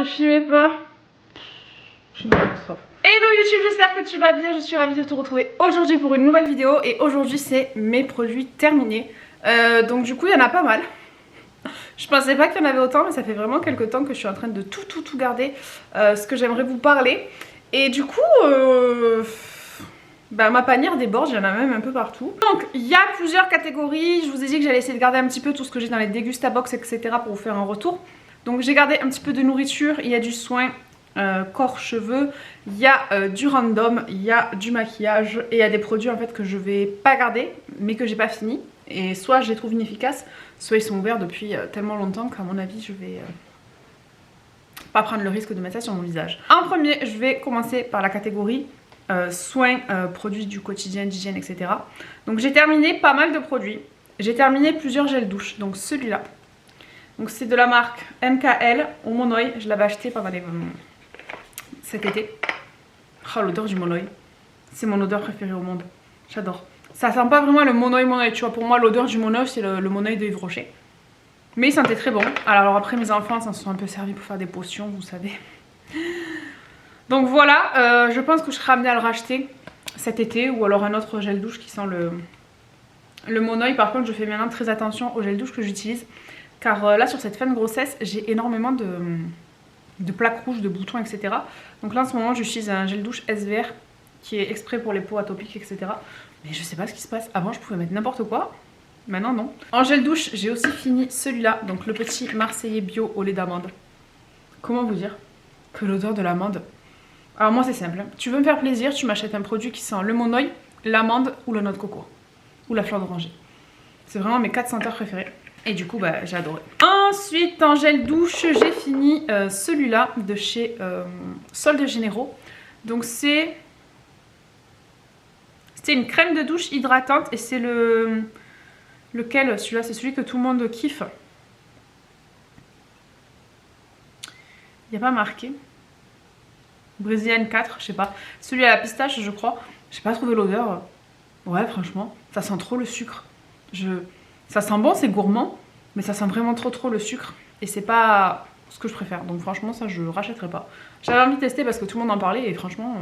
filmez pas. Je suis catastrophe. Hello YouTube, j'espère que tu vas bien, je suis ravie de te retrouver aujourd'hui pour une nouvelle vidéo. Et aujourd'hui c'est mes produits terminés. Donc du coup il y en a pas mal. Je pensais pas qu'il y en avait autant, mais ça fait vraiment quelques temps que je suis en train de tout garder ce que j'aimerais vous parler. Et du coup ma panière déborde, il y en a même un peu partout. Donc il y a plusieurs catégories. Je vous ai dit que j'allais essayer de garder un petit peu tout ce que j'ai dans les Dégustabox, etc. pour vous faire un retour. Donc j'ai gardé un petit peu de nourriture, il y a du soin, corps, cheveux, il y a du random, il y a du maquillage et il y a des produits en fait que je vais pas garder mais que j'ai pas fini. Et soit je les trouve inefficaces, soit ils sont ouverts depuis tellement longtemps qu'à mon avis je vais pas prendre le risque de mettre ça sur mon visage. En premier, je vais commencer par la catégorie soins, produits du quotidien, d'hygiène, etc. Donc j'ai terminé pas mal de produits. J'ai terminé plusieurs gels douche. Donc celui-là. Donc c'est de la marque MKL au Monoi. Je l'avais acheté pendant cet été. Oh, l'odeur du Monoi. C'est mon odeur préférée au monde. J'adore. Ça sent pas vraiment le Monoi, tu vois. Pour moi, l'odeur du Monoi, c'est le Monoi de Yves Rocher. Mais il sentait très bon. Alors après, mes enfants s'en sont un peu servis pour faire des potions, vous savez. Donc voilà, je pense que je serai amenée à le racheter cet été. Ou alors un autre gel douche qui sent le Monoi. Par contre, je fais maintenant très attention au gel douche que j'utilise. Car là, sur cette fin de grossesse, j'ai énormément de plaques rouges, de boutons, etc. Donc là, en ce moment, j'utilise un gel douche SVR qui est exprès pour les peaux atopiques, etc. Mais je sais pas ce qui se passe. Avant, je pouvais mettre n'importe quoi. Maintenant, non. En gel douche, j'ai aussi fini celui-là. Donc le petit Marseillais bio au lait d'amande. Comment vous dire que l'odeur de l'amande... Alors moi, c'est simple. Tu veux me faire plaisir, tu m'achètes un produit qui sent le Monoi, l'amande ou la noix de coco. Ou la fleur d'oranger. C'est vraiment mes 4 senteurs préférées. Et du coup, j'ai adoré. Ensuite, en gel douche, j'ai fini celui-là de chez Soldes Généraux. Donc c'était une crème de douche hydratante et c'est lequel, celui-là, c'est celui que tout le monde kiffe. Il n'y a pas marqué. Brésilienne 4, je sais pas. Celui à la pistache, je crois. J'ai pas trouvé l'odeur. Ouais, franchement, ça sent trop le sucre. Ça sent bon, c'est gourmand, mais ça sent vraiment trop le sucre. Et c'est pas ce que je préfère. Donc franchement, ça, je rachèterai pas. J'avais envie de tester parce que tout le monde en parlait et franchement...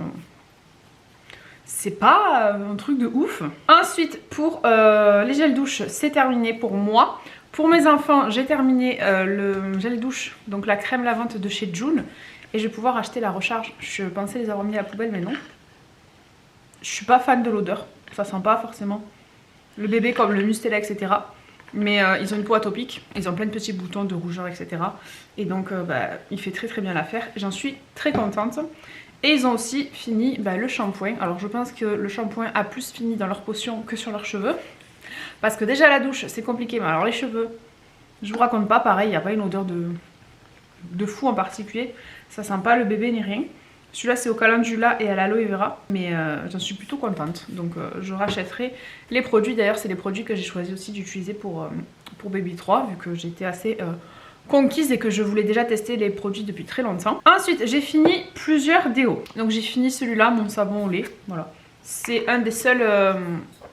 c'est pas un truc de ouf. Ensuite, pour les gels douche, c'est terminé pour moi. Pour mes enfants, j'ai terminé le gel douche, donc la crème lavante de chez June. Et je vais pouvoir acheter la recharge. Je pensais les avoir mis à la poubelle, mais non. Je suis pas fan de l'odeur. Ça sent pas forcément le bébé comme le Mustela, etc. Mais ils ont une peau atopique. Ils ont plein de petits boutons de rougeur, etc. Et donc, il fait très bien l'affaire. J'en suis très contente. Et ils ont aussi fini le shampoing. Alors je pense que le shampoing a plus fini dans leur potion que sur leurs cheveux. Parce que déjà la douche c'est compliqué. Mais alors les cheveux, je vous raconte pas, pareil, il n'y a pas une odeur de fou en particulier. Ça sent pas le bébé ni rien. Celui-là c'est au calendula et à l'aloe vera. Mais j'en suis plutôt contente. Donc je rachèterai les produits. D'ailleurs c'est les produits que j'ai choisi aussi d'utiliser pour Baby 3. Vu que j'étais assez... conquise et que je voulais déjà tester les produits depuis très longtemps. Ensuite, j'ai fini plusieurs déos. Donc j'ai fini celui-là, mon savon au lait. Voilà. C'est un des seuls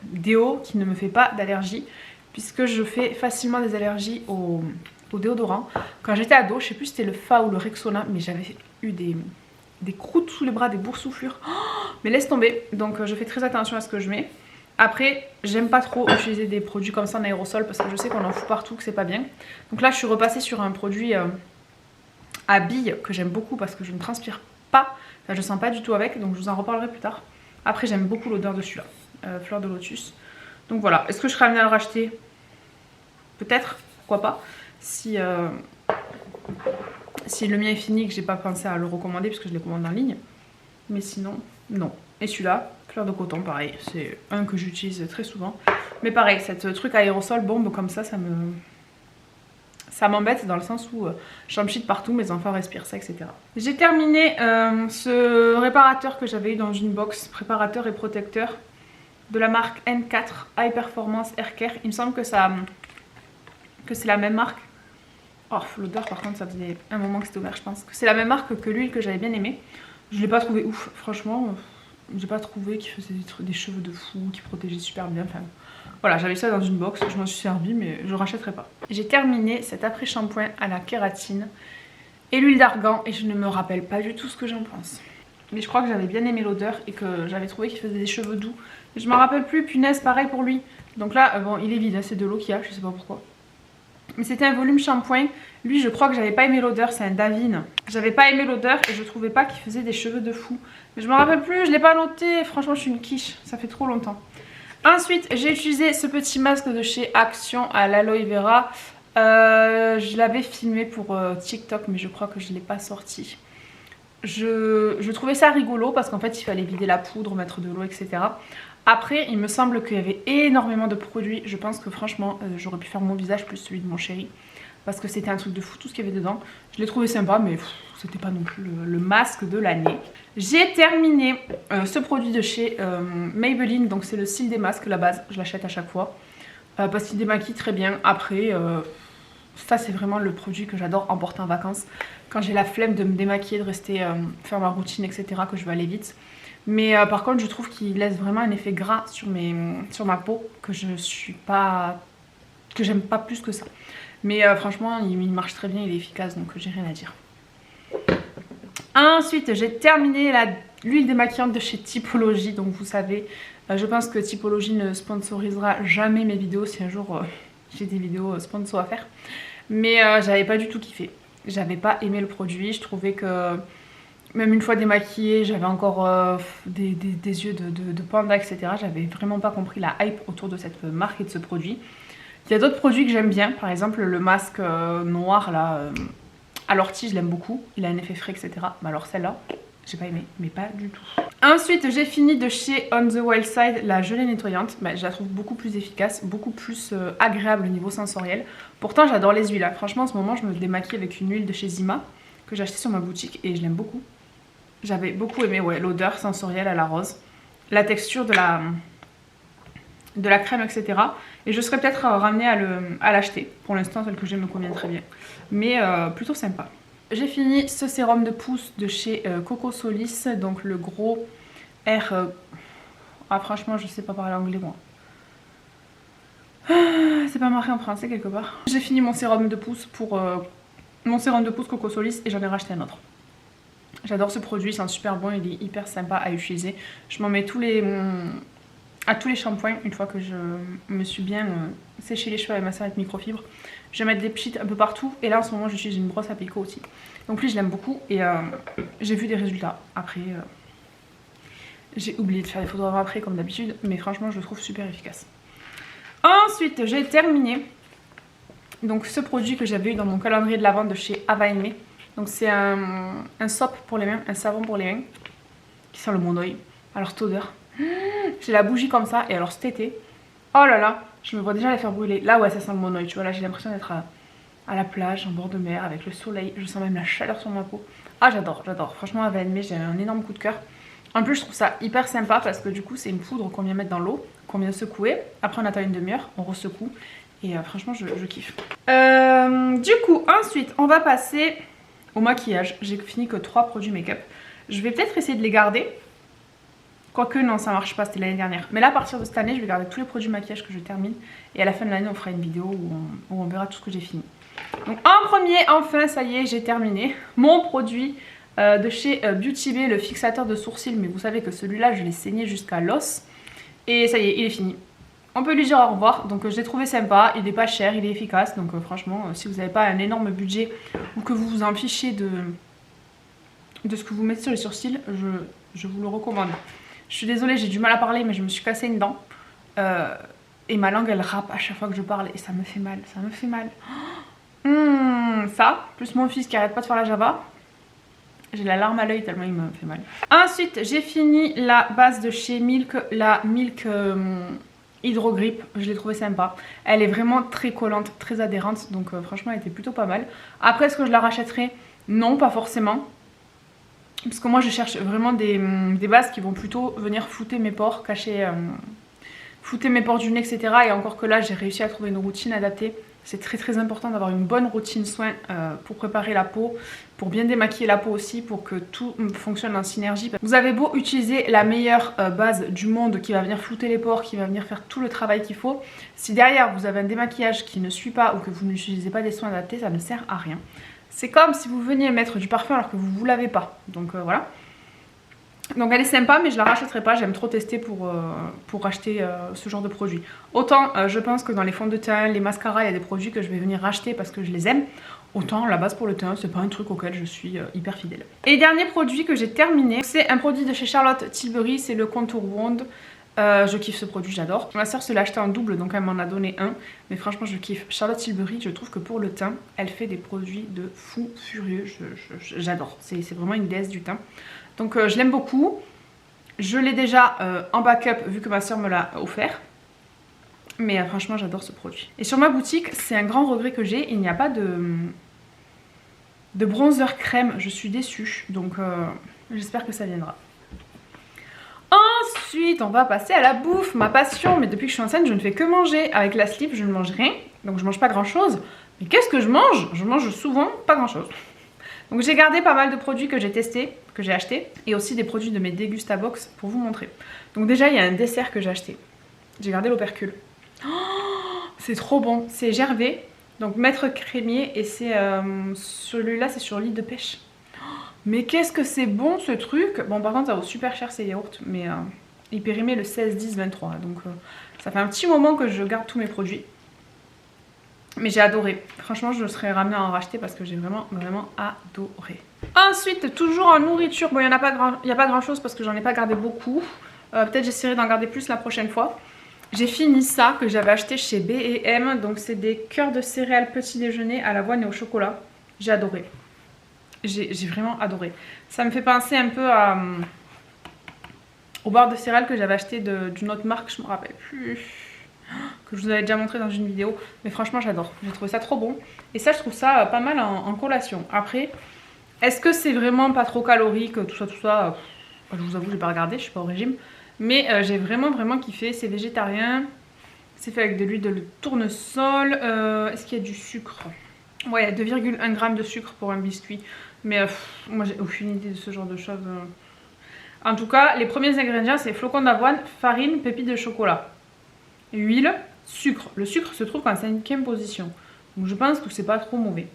déos qui ne me fait pas d'allergie, puisque je fais facilement des allergies au déodorant. Quand j'étais ado, je sais plus si c'était le Fa ou le Rexona, mais j'avais eu des croûtes sous les bras, des boursouflures. Oh, mais laisse tomber. Donc je fais très attention à ce que je mets. Après, j'aime pas trop utiliser des produits comme ça en aérosol parce que je sais qu'on en fout partout, que c'est pas bien. Donc là, je suis repassée sur un produit à billes que j'aime beaucoup parce que je ne transpire pas. Enfin, je sens pas du tout avec, donc je vous en reparlerai plus tard. Après, j'aime beaucoup l'odeur de celui-là, fleur de lotus. Donc voilà, est-ce que je serai amenée à le racheter? Peut-être, pourquoi pas. Si le mien est fini, que j'ai pas pensé à le recommander puisque je les commande en ligne. Mais sinon, non. Et celui-là, fleur de coton, pareil, c'est un que j'utilise très souvent. Mais pareil, cette truc aérosol bombe comme ça m'embête dans le sens où j'en chie partout, mes enfants respirent ça, etc. J'ai terminé ce réparateur que j'avais eu dans une box, préparateur et protecteur de la marque N4 High Performance Hair Care. Il me semble que c'est la même marque. Oh, l'odeur par contre, ça faisait un moment que c'était ouvert, je pense. Que c'est la même marque que l'huile que j'avais bien aimée. Je l'ai pas trouvé ouf, franchement. J'ai pas trouvé qu'il faisait des cheveux de fou, qui protégeait super bien. Enfin, voilà, j'avais ça dans une box, je m'en suis servi, mais je rachèterai pas. J'ai terminé cet après-shampoing à la kératine. et l'huile d'argan et je ne me rappelle pas du tout ce que j'en pense. Mais je crois que j'avais bien aimé l'odeur et que j'avais trouvé qu'il faisait des cheveux doux. Je me rappelle plus, punaise, pareil pour lui. Donc là, bon, il est vide, hein, c'est de l'eau qu'il y a, je sais pas pourquoi. Mais c'était un volume shampoing. Lui, je crois que j'avais pas aimé l'odeur, c'est un Davine. J'avais pas aimé l'odeur et je trouvais pas qu'il faisait des cheveux de fou. Mais je me rappelle plus, je l'ai pas noté. Franchement, je suis une quiche, ça fait trop longtemps. Ensuite, j'ai utilisé ce petit masque de chez Action à l'aloe vera. Je l'avais filmé pour TikTok, mais je crois que je l'ai pas sorti. Je trouvais ça rigolo parce qu'en fait, il fallait vider la poudre, mettre de l'eau, etc. Après, il me semble qu'il y avait énormément de produits. Je pense que franchement, j'aurais pu faire mon visage plus celui de mon chéri. Parce que c'était un truc de fou tout ce qu'il y avait dedans. Je l'ai trouvé sympa, mais c'était pas non plus le masque de l'année. J'ai terminé ce produit de chez Maybelline. Donc c'est le cil des masques, la base. Je l'achète à chaque fois. Parce qu'il démaquille très bien. Après, ça c'est vraiment le produit que j'adore emporter en vacances. Quand j'ai la flemme de me démaquiller, de rester faire ma routine, etc. Que je veux aller vite. Mais par contre, je trouve qu'il laisse vraiment un effet gras sur ma peau que j'aime pas plus que ça. Mais franchement, il marche très bien, il est efficace, donc j'ai rien à dire. Ensuite, j'ai terminé l'huile démaquillante de chez Typologie. Donc vous savez, je pense que Typologie ne sponsorisera jamais mes vidéos si un jour j'ai des vidéos sponsor à faire. Mais j'avais pas du tout kiffé. J'avais pas aimé le produit, je trouvais que... Même une fois démaquillée, j'avais encore des yeux de panda, etc. J'avais vraiment pas compris la hype autour de cette marque et de ce produit. Il y a d'autres produits que j'aime bien, par exemple le masque noir là, à l'ortie, je l'aime beaucoup. Il a un effet frais, etc. Mais alors celle-là, j'ai pas aimé, mais pas du tout. Ensuite, j'ai fini de chez On the Wild Side la gelée nettoyante. Je la trouve beaucoup plus efficace, beaucoup plus agréable au niveau sensoriel. Pourtant, j'adore les huiles. Hein. Franchement, en ce moment, je me démaquille avec une huile de chez Zima que j'ai achetée sur ma boutique et je l'aime beaucoup. J'avais beaucoup aimé l'odeur sensorielle à la rose, la texture de la crème, etc. Et je serais peut-être ramenée à l'acheter. Pour l'instant, celle que j'ai me convient très bien. Mais plutôt sympa. J'ai fini ce sérum de pousse de chez Coco Solis. Donc le gros R... Ah franchement, je sais pas parler anglais moi. C'est pas marqué en français quelque part. J'ai fini mon sérum de pousse pour... mon sérum de pousse Coco Solis et j'en ai racheté un autre. J'adore ce produit, il sent super bon, il est hyper sympa à utiliser. Je m'en mets à tous les shampoings une fois que je me suis bien séché les cheveux avec ma serviette microfibre. Je vais mettre des pchites un peu partout et là en ce moment j'utilise une brosse à picot aussi. Donc lui je l'aime beaucoup et j'ai vu des résultats. Après j'ai oublié de faire des photos avant après comme d'habitude, mais franchement je le trouve super efficace. Ensuite j'ai terminé donc ce produit que j'avais eu dans mon calendrier de la vente de chez Ava Aimé. Donc c'est un soap pour les mains, un savon pour les mains qui sent le bon oeil. Alors cette odeur, j'ai la bougie comme ça et alors cet été, oh là là, je me vois déjà la faire brûler. Là ouais ça sent le bon oeil, tu vois, là j'ai l'impression d'être à la plage, en bord de mer, avec le soleil. Je sens même la chaleur sur ma peau. Ah j'adore, j'adore, franchement Ava Aimé, j'ai un énorme coup de cœur. En plus je trouve ça hyper sympa parce que du coup c'est une poudre qu'on vient mettre dans l'eau, qu'on vient secouer. Après on attend une demi-heure, on ressecoue et franchement je kiffe. Du coup ensuite on va passer... au maquillage. J'ai fini que 3 produits make-up. Je vais peut-être essayer de les garder. Quoique non, ça marche pas, c'était l'année dernière. Mais là, à partir de cette année, je vais garder tous les produits maquillage que je termine. Et à la fin de l'année, on fera une vidéo où on verra tout ce que j'ai fini. Donc en premier, enfin, ça y est, j'ai terminé mon produit de chez Beauty Bay, le fixateur de sourcils. Mais vous savez que celui-là, je l'ai saigné jusqu'à l'os. Et ça y est, il est fini. On peut lui dire au revoir, donc je l'ai trouvé sympa, il est pas cher, il est efficace, donc franchement si vous n'avez pas un énorme budget ou que vous vous en fichez de ce que vous mettez sur les sourcils, je vous le recommande. Je suis désolée, j'ai du mal à parler mais je me suis cassé une dent et ma langue elle râpe à chaque fois que je parle et ça me fait mal, ça me fait mal. Ça, plus mon fils qui arrête pas de faire la java. J'ai la larme à l'œil tellement il me fait mal. Ensuite j'ai fini la base de chez Milk, la Milk... Hydro Grip, je l'ai trouvée sympa. Elle est vraiment très collante, très adhérente. Donc franchement elle était plutôt pas mal. Après est-ce que je la rachèterai? Non, pas forcément. Parce que moi je cherche vraiment des bases qui vont plutôt venir flouter mes pores, cacher... flouter mes pores du nez, etc. Et encore que là j'ai réussi à trouver une routine adaptée. C'est très important d'avoir une bonne routine soin pour préparer la peau, pour bien démaquiller la peau aussi, pour que tout fonctionne en synergie. Vous avez beau utiliser la meilleure base du monde qui va venir flouter les pores, qui va venir faire tout le travail qu'il faut. Si derrière vous avez un démaquillage qui ne suit pas ou que vous n'utilisez pas des soins adaptés, ça ne sert à rien. C'est comme si vous veniez mettre du parfum alors que vous ne vous lavez pas. Donc voilà. Donc elle est sympa, mais je la rachèterai pas. J'aime trop tester pour acheter ce genre de produit. Autant je pense que dans les fonds de teint, les mascaras, il y a des produits que je vais venir racheter parce que je les aime. Autant la base pour le teint, c'est pas un truc auquel je suis hyper fidèle. Et dernier produit que j'ai terminé, c'est un produit de chez Charlotte Tilbury, c'est le Contour Wand. Je kiffe ce produit, j'adore. Ma soeur se l'a acheté en double, donc elle m'en a donné un. Mais franchement, je kiffe. Charlotte Tilbury, je trouve que pour le teint, elle fait des produits de fou furieux. J'adore. C'est vraiment une déesse du teint. Donc je l'aime beaucoup. Je l'ai déjà en backup vu que ma soeur me l'a offert. Mais franchement, j'adore ce produit. Et sur ma boutique, c'est un grand regret que j'ai. Il n'y a pas de bronzer crème. Je suis déçue. Donc j'espère que ça viendra. Ensuite, on va passer à la bouffe, ma passion. Mais depuis que je suis enceinte, je ne fais que manger. Avec la slip, je ne mange rien. Donc je mange pas grand chose. Mais qu'est-ce que je mange? Je mange souvent pas grand chose. Donc j'ai gardé pas mal de produits que j'ai testés, que j'ai achetés. Et aussi des produits de mes Degustabox pour vous montrer. Donc déjà, il y a un dessert que j'ai acheté. J'ai gardé l'opercule. Oh, c'est trop bon. C'est Gervais. Donc maître crémier. Et c'est celui-là, c'est sur l'île de pêche. Mais qu'est-ce que c'est bon ce truc. Bon par contre ça vaut super cher ces yaourts. Mais il périmait le 16, 10, 23. Donc ça fait un petit moment que je garde tous mes produits. Mais j'ai adoré. Franchement je serais ramenée à en racheter parce que j'ai vraiment adoré. Ensuite toujours en nourriture. Bon il n'y a pas grand chose parce que j'en ai pas gardé beaucoup. Peut-être j'essaierai d'en garder plus la prochaine fois. J'ai fini ça que j'avais acheté chez B&M. Donc c'est des cœurs de céréales petit déjeuner à l'avoine et au chocolat. J'ai adoré. J'ai vraiment adoré. Ça me fait penser un peu au beurre de céréales que j'avais acheté d'une autre marque, je me rappelle plus, que je vous avais déjà montré dans une vidéo. Mais franchement j'adore, j'ai trouvé ça trop bon. Et ça je trouve ça pas mal en collation. Après, est-ce que c'est vraiment pas trop calorique, tout ça, je vous avoue j'ai pas regardé, je suis pas au régime. Mais j'ai vraiment kiffé, c'est végétarien. C'est fait avec de l'huile de tournesol. Est-ce qu'il y a du sucre? Ouais, 2,1 g de sucre pour un biscuit. Mais moi j'ai aucune idée de ce genre de choses. En tout cas, les premiers ingrédients c'est flocons d'avoine, farine, pépites de chocolat, huile, sucre. Le sucre se trouve en 5e position. Donc je pense que c'est pas trop mauvais.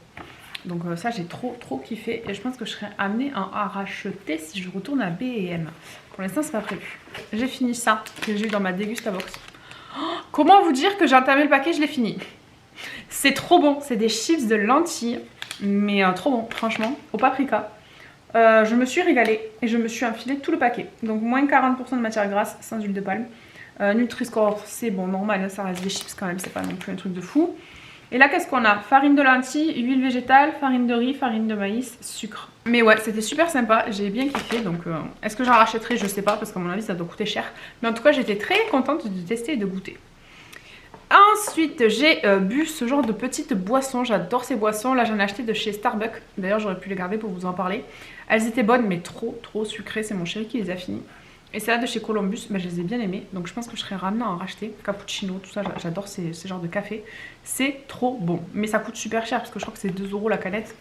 Donc ça j'ai trop kiffé. Et je pense que je serais amenée à en racheter si je retourne à B&M. Pour l'instant c'est pas prévu. J'ai fini ça que j'ai eu dans ma Degustabox. Oh, comment vous dire que j'ai entamé le paquet, je l'ai fini. C'est trop bon, c'est des chips de lentilles. Mais trop bon, franchement, au paprika. Je me suis régalée et je me suis enfilé tout le paquet. Donc moins 40% de matière grasse sans huile de palme. Nutri-Score, c'est bon, normal, ça reste des chips quand même, c'est pas non plus un truc de fou. Et là, qu'est-ce qu'on a? Farine de lentilles, huile végétale, farine de riz, farine de maïs, sucre. Mais ouais, c'était super sympa, j'ai bien kiffé. Donc est-ce que j'en rachèterai? Je sais pas, parce qu'à mon avis ça doit coûter cher. Mais en tout cas, j'étais très contente de tester et de goûter. Ensuite, j'ai bu ce genre de petites boissons. J'adore ces boissons. Là, j'en ai acheté de chez Starbucks. D'ailleurs, j'aurais pu les garder pour vous en parler. Elles étaient bonnes, mais trop sucrées. C'est mon chéri qui les a finies. Et celles-là de chez Columbus, je les ai bien aimées. Donc, je pense que je serais ramenée à en racheter. Cappuccino, tout ça. J'adore ces genres de café. C'est trop bon. Mais ça coûte super cher parce que je crois que c'est 2 € la canette.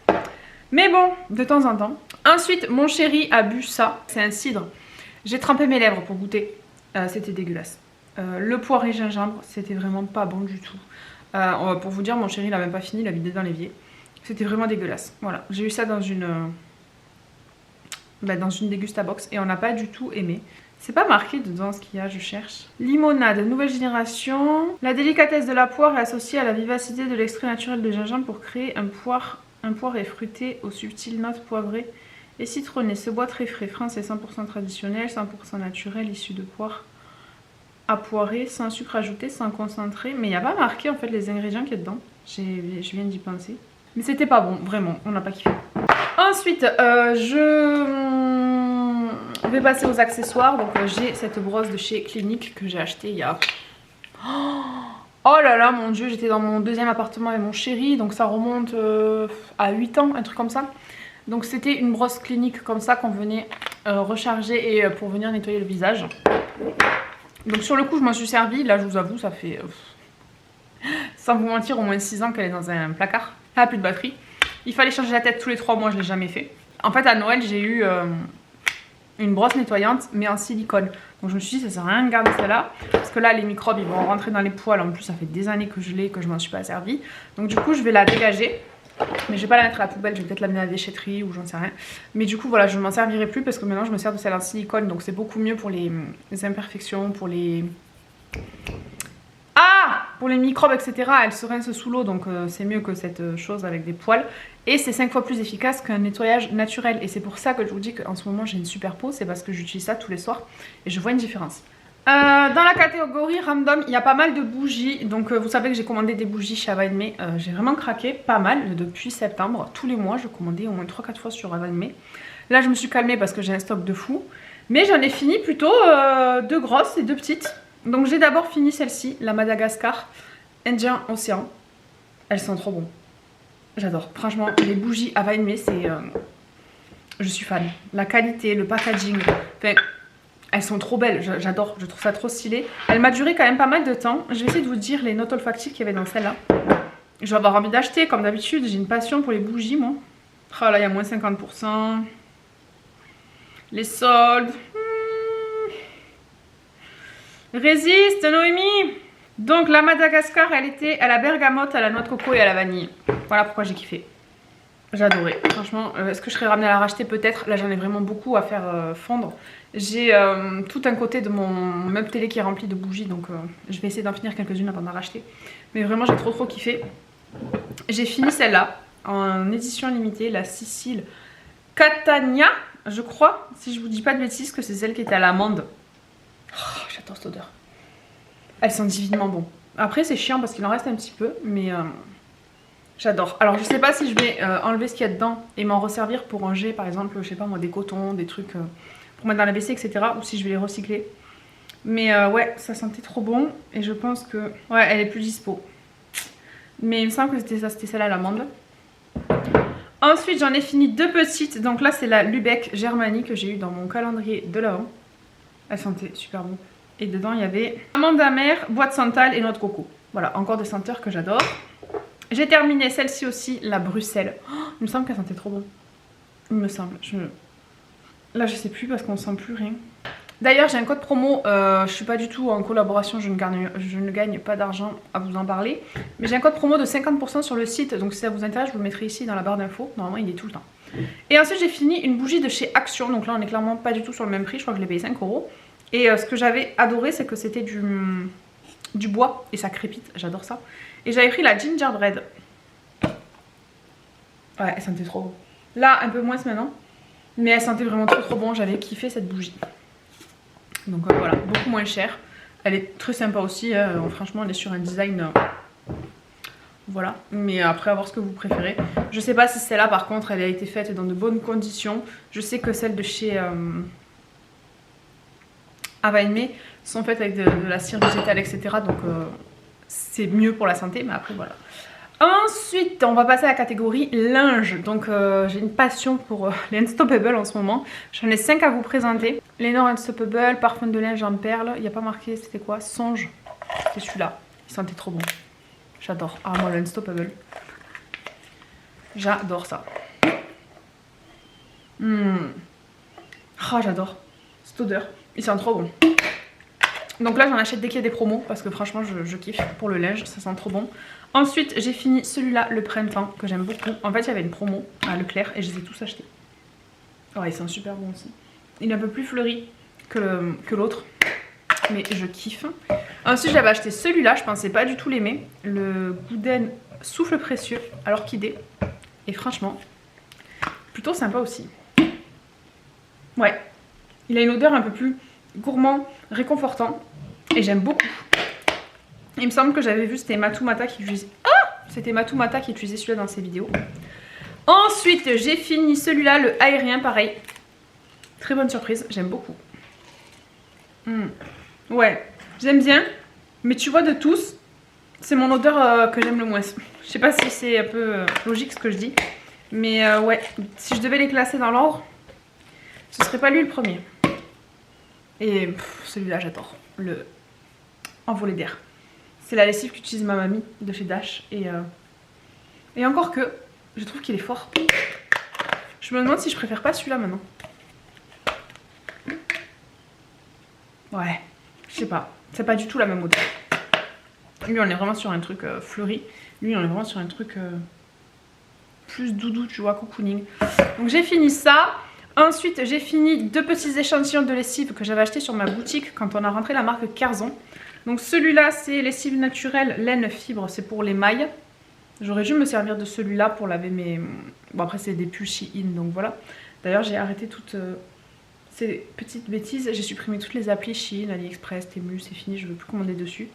Mais bon, de temps en temps. Ensuite, mon chéri a bu ça. C'est un cidre. J'ai trempé mes lèvres pour goûter. C'était dégueulasse. Le poiré gingembre, c'était vraiment pas bon du tout. Pour vous dire, mon chéri il a même pas fini, il a vidé dans l'évier. C'était vraiment dégueulasse. Voilà, j'ai eu ça dans une Degustabox et on n'a pas du tout aimé. C'est pas marqué dedans ce qu'il y a, je cherche. Limonade, nouvelle génération. La délicatesse de la poire est associée à la vivacité de l'extrait naturel de gingembre pour créer un poire fruité aux subtiles notes poivrées et citronnées. Ce bois très frais, français, 100% traditionnel, 100% naturel, issu de poire à poirer, sans sucre ajouté, sans concentré. Mais il n'y a pas marqué en fait les ingrédients qu'il y a dedans. Je viens d'y penser. Mais c'était pas bon, vraiment, on n'a pas kiffé. Ensuite, je vais passer aux accessoires. Donc j'ai cette brosse de chez Clinique que j'ai achetée il y a... Oh là là, mon dieu, j'étais dans mon 2e appartement avec mon chéri. Donc ça remonte à 8 ans, un truc comme ça. Donc c'était une brosse Clinique comme ça qu'on venait recharger et pour venir nettoyer le visage. Donc sur le coup je m'en suis servi, là je vous avoue ça fait, sans vous mentir, au moins 6 ans qu'elle est dans un placard. Elle n'a plus de batterie. Il fallait changer la tête tous les 3 mois, je ne l'ai jamais fait. En fait à Noël j'ai eu une brosse nettoyante mais en silicone. Donc je me suis dit ça sert à rien de garder celle-là. Parce que là les microbes ils vont rentrer dans les poils, en plus ça fait des années que je l'ai, que je m'en suis pas servi. Donc du coup je vais la dégager Mais je vais pas la mettre à la poubelle, je vais peut-être l'amener à la déchetterie ou j'en sais rien. Mais du coup voilà, je ne m'en servirai plus parce que maintenant je me sers de celle en silicone. Donc c'est beaucoup mieux pour les imperfections, pour les... Ah, pour les microbes, etc. Elle se rince sous l'eau, donc c'est mieux que cette chose avec des poils. Et c'est 5 fois plus efficace qu'un nettoyage naturel. Et c'est pour ça que je vous dis qu'en ce moment j'ai une super peau. C'est parce que j'utilise ça tous les soirs et je vois une différence. Dans la catégorie random, il y a pas mal de bougies. Donc vous savez que j'ai commandé des bougies chez Ava & May. J'ai vraiment craqué pas mal depuis septembre. Tous les mois, je commandais au moins 3-4 fois sur Ava & May. Là, je me suis calmée parce que j'ai un stock de fou. Mais j'en ai fini plutôt 2 grosses et 2 petites. Donc j'ai d'abord fini celle-ci, la Madagascar Indien Océan. Elles sont trop bonnes. J'adore. Franchement, les bougies Ava & May, c'est... je suis fan. La qualité, le packaging... Enfin... Elles sont trop belles, j'adore, je trouve ça trop stylé. Elle m'a duré quand même pas mal de temps. Je vais essayer de vous dire les notes olfactives qu'il y avait dans celle-là. Je vais avoir envie d'acheter, comme d'habitude. J'ai une passion pour les bougies, moi. Oh là, il y a moins 50%. Les soldes. Résiste, Noémie. Donc, la Madagascar, elle était à la bergamote, à la noix de coco et à la vanille. Voilà pourquoi j'ai kiffé. J'ai adoré, franchement. Est-ce que je serais ramenée à la racheter? Peut-être. Là, j'en ai vraiment beaucoup à faire fondre. J'ai tout un côté de mon meuble télé qui est rempli de bougies, donc je vais essayer d'en finir quelques-unes avant de la racheter. Mais vraiment, j'ai trop kiffé. J'ai fini celle-là en édition limitée, la Sicile Catania, je crois, si je vous dis pas de bêtises, que c'est celle qui était à l'amande. Oh, j'adore cette odeur. Elles sont divinement bon. Après, c'est chiant parce qu'il en reste un petit peu, mais... j'adore. Alors je sais pas si je vais enlever ce qu'il y a dedans et m'en resservir pour ranger par exemple, je sais pas moi, des cotons, des trucs pour mettre dans la WC, etc. Ou si je vais les recycler. Mais ouais, ça sentait trop bon et je pense que... Ouais, elle est plus dispo. Mais il me semble que c'était ça, c'était celle à l'amande. Ensuite j'en ai fini 2 petites. Donc là c'est la Lübeck Germanie que j'ai eu dans mon calendrier de l'avant. Elle sentait super bon. Et dedans il y avait amande amère, bois de santal et noix de coco. Voilà, encore des senteurs que j'adore. J'ai terminé celle-ci aussi, la Bruxelles. Oh, il me semble qu'elle sentait trop bon. Il me semble. Là, je sais plus parce qu'on sent plus rien. D'ailleurs, j'ai un code promo. Je suis pas du tout en collaboration. Je ne gagne pas d'argent à vous en parler. Mais j'ai un code promo de 50% sur le site. Donc si ça vous intéresse, je vous le mettrai ici dans la barre d'infos. Normalement, il est tout le temps. Et ensuite, j'ai fini une bougie de chez Action. Donc là, on est clairement pas du tout sur le même prix. Je crois que je l'ai payé 5 €. Et ce que j'avais adoré, c'est que c'était du bois. Et ça crépite. J'adore ça. Et j'avais pris la gingerbread. Ouais, elle sentait trop bon. Là, un peu moins maintenant. Mais elle sentait vraiment trop bon. J'avais kiffé cette bougie. Donc voilà, beaucoup moins chère. Elle est très sympa aussi. Franchement, elle est sur un design... voilà. Mais après, à voir ce que vous préférez. Je sais pas si celle-là, par contre, elle a été faite dans de bonnes conditions. Je sais que celles de chez Ava & May sont faites avec de la cire végétale, etc. Donc... c'est mieux pour la santé, mais après voilà. Ensuite, on va passer à la catégorie linge. Donc j'ai une passion pour les Unstoppable en ce moment. J'en ai 5 à vous présenter. Lénore Unstoppable, parfum de linge en perles. Il n'y a pas marqué, c'était quoi? Songe. C'est celui-là. Il sentait trop bon. J'adore. Ah, moi, le Unstoppable. J'adore ça. Ah, j'adore. Cette odeur. Il sent trop bon. Donc là j'en achète dès qu'il y a des promos parce que franchement je kiffe pour le linge, ça sent trop bon. Ensuite j'ai fini celui-là, le printemps, que j'aime beaucoup. En fait il y avait une promo à Leclerc et je les ai tous achetés. Oh, ils sont super bons aussi. Il est un peu plus fleuri que l'autre, mais je kiffe. Ensuite j'avais acheté celui-là, je pensais pas du tout l'aimer. Le Gouden Souffle Précieux à l'orchidée. Et franchement, plutôt sympa aussi. Ouais, il a une odeur un peu plus... gourmand, réconfortant et j'aime beaucoup. Il me semble que j'avais vu, c'était Matou Mata qui utilisait... Ah, c'était Matou Mata qui utilisait celui-là dans ses vidéos. Ensuite j'ai fini celui-là, le aérien, pareil. Très bonne surprise, j'aime beaucoup. Ouais, j'aime bien, mais tu vois de tous, c'est mon odeur que j'aime le moins. Je sais pas si c'est un peu logique ce que je dis, mais ouais, si je devais les classer dans l'ordre, ce serait pas lui le premier. Et celui-là j'adore, le envolé d'air. C'est la lessive qu'utilise ma mamie de chez Dash. Et encore que, je trouve qu'il est fort. Je me demande si je préfère pas celui-là maintenant. Ouais, je sais pas. C'est pas du tout la même odeur. Lui on est vraiment sur un truc fleuri. Lui on est vraiment sur un truc plus doudou, tu vois, cocooning. Donc j'ai fini ça. Ensuite, j'ai fini 2 petits échantillons de lessive que j'avais acheté sur ma boutique quand on a rentré la marque Kerzon. Donc celui-là, c'est lessive naturelle, laine fibre, c'est pour les mailles. J'aurais dû me servir de celui-là pour laver mes... Bon après c'est des pulls Shein, donc voilà. D'ailleurs j'ai arrêté toutes ces petites bêtises. J'ai supprimé toutes les applis Shein, AliExpress, Temu, c'est fini, je ne veux plus commander dessus.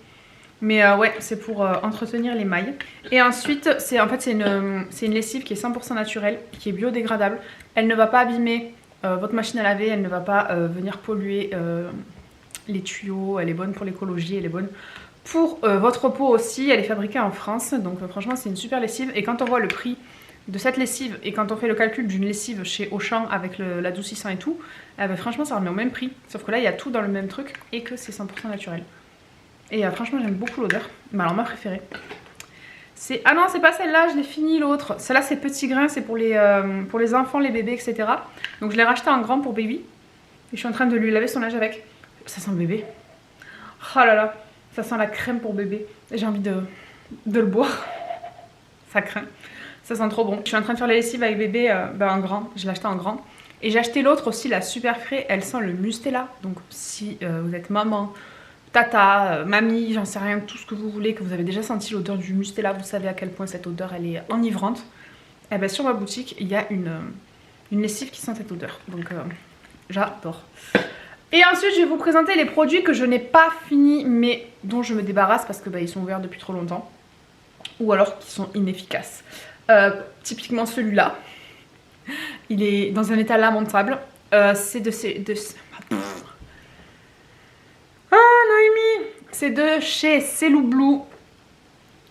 Mais ouais, c'est pour entretenir les mailles. Et ensuite, en fait c'est une lessive qui est 100% naturelle, qui est biodégradable. Elle ne va pas abîmer votre machine à laver, elle ne va pas venir polluer les tuyaux. Elle est bonne pour l'écologie, elle est bonne pour votre peau aussi. Elle est fabriquée en France, donc franchement c'est une super lessive. Et quand on voit le prix de cette lessive et quand on fait le calcul d'une lessive chez Auchan avec l'adoucissant et tout, eh ben, franchement ça revient au même prix. Sauf que là il y a tout dans le même truc et que c'est 100% naturel. Et franchement j'aime beaucoup l'odeur. Mais alors ma préférée, c'est... Ah non c'est pas celle-là, je l'ai fini l'autre. Celle-là c'est petit grain, c'est pour les enfants, les bébés, etc. Donc je l'ai racheté en grand pour baby. Et je suis en train de lui laver son linge avec. Ça sent le bébé. Oh là là, ça sent la crème pour bébé. J'ai envie de le boire. Ça craint. Ça sent trop bon. Je suis en train de faire les lessives avec bébé en grand. Je l'ai acheté en grand. Et j'ai acheté l'autre aussi, la Super Frais. Elle sent le Mustela. Donc si vous êtes maman, tata, mamie, j'en sais rien, tout ce que vous voulez, que vous avez déjà senti l'odeur du Mustela, vous savez à quel point cette odeur elle est enivrante. Et ben sur ma boutique, il y a une lessive qui sent cette odeur. Donc j'adore. Et ensuite je vais vous présenter les produits que je n'ai pas fini mais dont je me débarrasse parce que ils sont ouverts depuis trop longtemps. Ou alors qui sont inefficaces. Typiquement celui-là. Il est dans un état lamentable. C'est de Noémie, c'est de chez Celou Blue.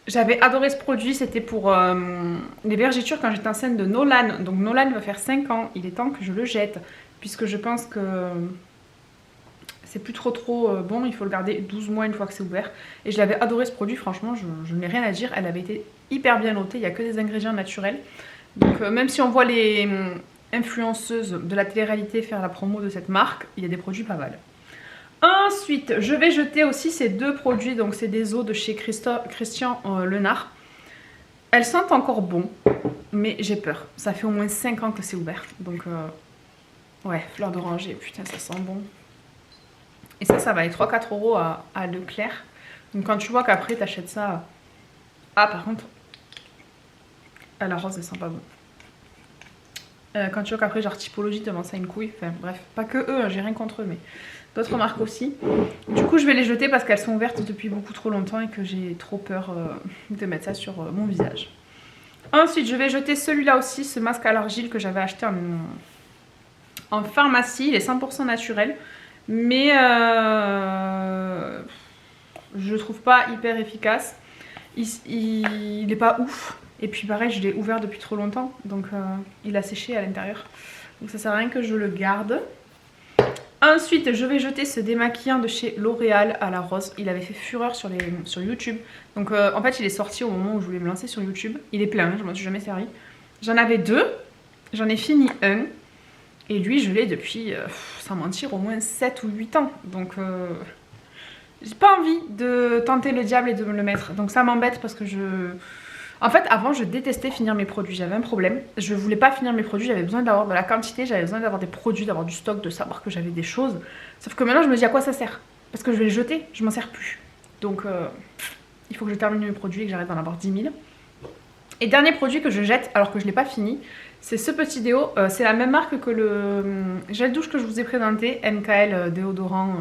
J'avais adoré ce produit, c'était pour les vergetures quand j'étais enceinte de Nolan. Donc Nolan va faire 5 ans, il est temps que je le jette. Puisque je pense que c'est plus trop bon, il faut le garder 12 mois une fois que c'est ouvert. Et je l'avais adoré ce produit, franchement, je n'ai rien à dire. Elle avait été hyper bien notée, il n'y a que des ingrédients naturels. Donc même si on voit les influenceuses de la télé-réalité faire la promo de cette marque, il y a des produits pas mal. Ensuite, je vais jeter aussi ces 2 produits, donc c'est des eaux de chez Christian Lenard. Elles sentent encore bon, mais j'ai peur. Ça fait au moins 5 ans que c'est ouvert, donc ouais, fleur d'oranger, putain ça sent bon. Et ça va aller 3-4 € à Leclerc. Donc quand tu vois qu'après tu achètes ça... Ah par contre, à la rose elle sent pas bon. Quand tu vois qu'après genre Typologie te vend ça une couille. Enfin bref, pas que eux, hein, j'ai rien contre eux, mais d'autres marques aussi. Du coup je vais les jeter parce qu'elles sont ouvertes depuis beaucoup trop longtemps et que j'ai trop peur de mettre ça sur mon visage. Ensuite je vais jeter celui-là aussi, ce masque à l'argile que j'avais acheté en pharmacie. Il est 100% naturel. Mais je trouve pas hyper efficace. Il est pas ouf. Et puis pareil, je l'ai ouvert depuis trop longtemps. Donc il a séché à l'intérieur. Donc ça sert à rien que je le garde. Ensuite, je vais jeter ce démaquillant de chez L'Oréal à la rose. Il avait fait fureur sur YouTube. Donc en fait, il est sorti au moment où je voulais me lancer sur YouTube. Il est plein, hein, je m'en suis jamais servi. J'en avais 2. J'en ai fini un. Et lui, je l'ai depuis, sans mentir, au moins 7 ou 8 ans. Donc, j'ai pas envie de tenter le diable et de me le mettre. Donc ça m'embête parce que En fait, avant, je détestais finir mes produits. J'avais un problème. Je voulais pas finir mes produits. J'avais besoin d'avoir de la quantité. J'avais besoin d'avoir des produits, d'avoir du stock, de savoir que j'avais des choses. Sauf que maintenant, je me dis à quoi ça sert. Parce que je vais les jeter. Je m'en sers plus. Donc, il faut que je termine mes produits et que j'arrête d'en avoir 10 000. Et dernier produit que je jette alors que je l'ai pas fini. C'est ce petit déo, c'est la même marque que le gel douche que je vous ai présenté, MKL déodorant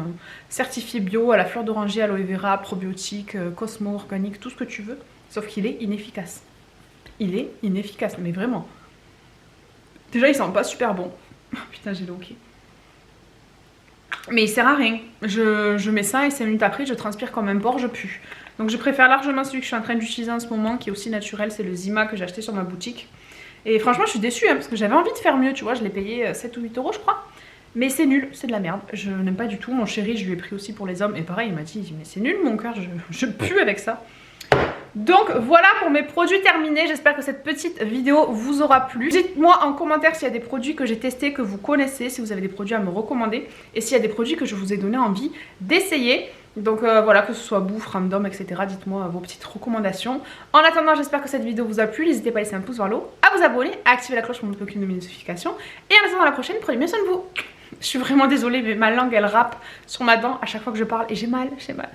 certifié bio à la fleur d'oranger, aloe vera, probiotique, Cosmo, organique, tout ce que tu veux. Sauf qu'il est inefficace. Il est inefficace, mais vraiment. Déjà il sent pas super bon. Oh, putain j'ai loqué. Mais il sert à rien. Je mets ça et 5 minutes après je transpire comme un porc, je pue. Donc je préfère largement celui que je suis en train d'utiliser en ce moment, qui est aussi naturel, c'est le Zima que j'ai acheté sur ma boutique. Et franchement je suis déçue hein, parce que j'avais envie de faire mieux, tu vois, je l'ai payé 7 ou 8 € je crois. Mais c'est nul, c'est de la merde, je n'aime pas du tout. Mon chéri je lui ai pris aussi pour les hommes et pareil il m'a dit mais c'est nul mon cœur, je pue avec ça. Donc voilà pour mes produits terminés, j'espère que cette petite vidéo vous aura plu. Dites-moi en commentaire s'il y a des produits que j'ai testés, que vous connaissez, si vous avez des produits à me recommander et s'il y a des produits que je vous ai donné envie d'essayer. Donc voilà, que ce soit bouffe, random, etc. Dites-moi vos petites recommandations. En attendant, j'espère que cette vidéo vous a plu. N'hésitez pas à laisser un pouce vers le haut, à vous abonner, à activer la cloche pour ne louper aucune de mes notifications. Et en attendant la prochaine, prenez bien soin de vous. Je suis vraiment désolée, mais ma langue elle rappe sur ma dent à chaque fois que je parle et j'ai mal, j'ai mal.